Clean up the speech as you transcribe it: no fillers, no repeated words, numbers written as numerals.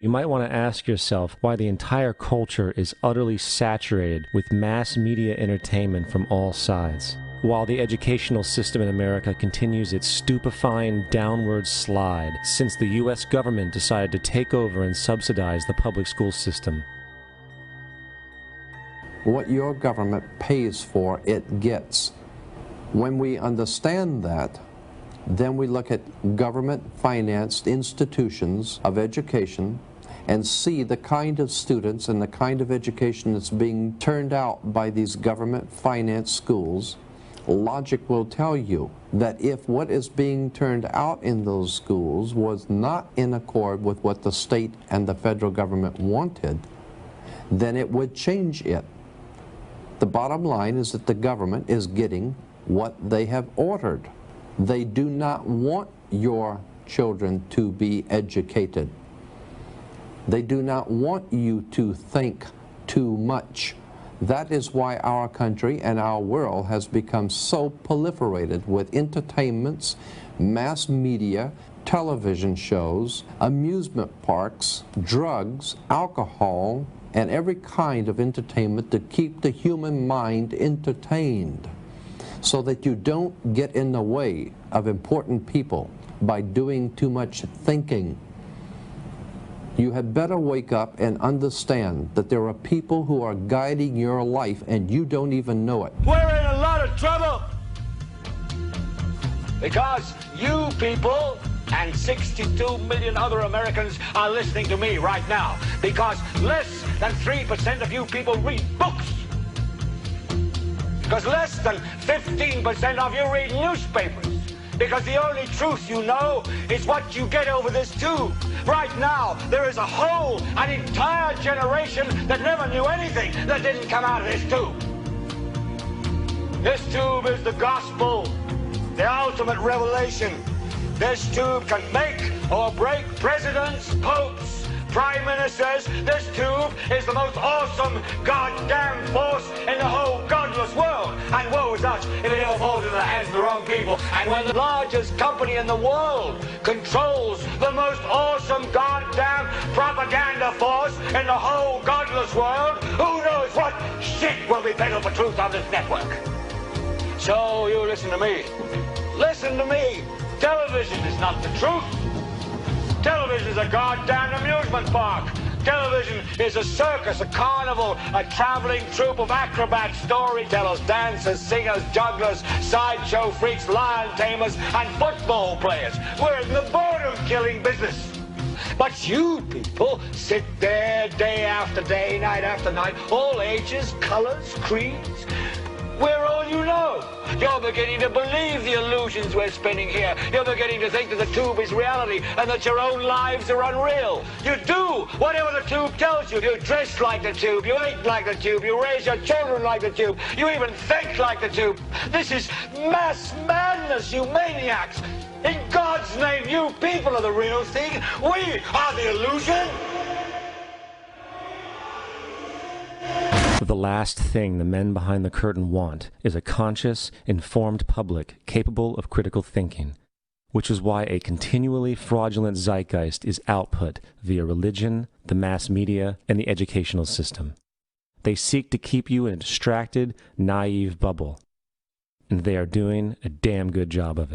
You might want to ask yourself why the entire culture is utterly saturated with mass media entertainment from all sides, while the educational system in America continues its stupefying downward slide since the U.S. government decided to take over and subsidize the public school system. What your government pays for, it gets. When we understand that, then we look at government-financed institutions of education and see the kind of students and the kind of education that's being turned out by these government-financed schools. Logic will tell you that if what is being turned out in those schools was not in accord with what the state and the federal government wanted, then it would change it. The bottom line is that the government is getting what they have ordered. They do not want your children to be educated. They do not want you to think too much. That is why our country and our world has become so proliferated with entertainments, mass media, television shows, amusement parks, drugs, alcohol, and every kind of entertainment to keep the human mind entertained, so that you don't get in the way of important people by doing too much thinking. You had better wake up and understand that there are people who are guiding your life and you don't even know it. We're in a lot of trouble because you people and 62 million other Americans are listening to me right now, because less than 3% of you people read books, because less than 15% of you read newspapers, because the only truth you know is what you get over this tube. Right now, there is an entire generation that never knew anything that didn't come out of this tube. This tube is the gospel, the ultimate revelation. This tube can make or break presidents, popes, prime ministers. This tube is the most awesome goddamn force in the whole godless world. And woe is us if it ever falls into the hands of the wrong people. And when the largest company in the world controls the most awesome goddamn propaganda force in the whole godless world, who knows what shit will be peddled for truth on this network. So you listen to me. Listen to me. Television is not the truth. Television is a goddamn amusement park. Television is a circus, a carnival, a traveling troupe of acrobats, storytellers, dancers, singers, jugglers, sideshow freaks, lion tamers, and football players. We're in the boredom-killing business. But you people sit there day after day, night after night, all ages, colors, creeds. We're all you know. You're beginning to believe the illusions we're spinning here. You're beginning to think that the tube is reality and that your own lives are unreal. You do whatever the tube tells you. You dress like the tube. You eat like the tube. You raise your children like the tube. You even think like the tube. This is mass madness, you maniacs. In God's name, you people are the real thing. We are the illusion. The last thing the men behind the curtain want is a conscious, informed public capable of critical thinking, which is why a continually fraudulent zeitgeist is output via religion, the mass media, and the educational system. They seek to keep you in a distracted, naive bubble, and they are doing a damn good job of it.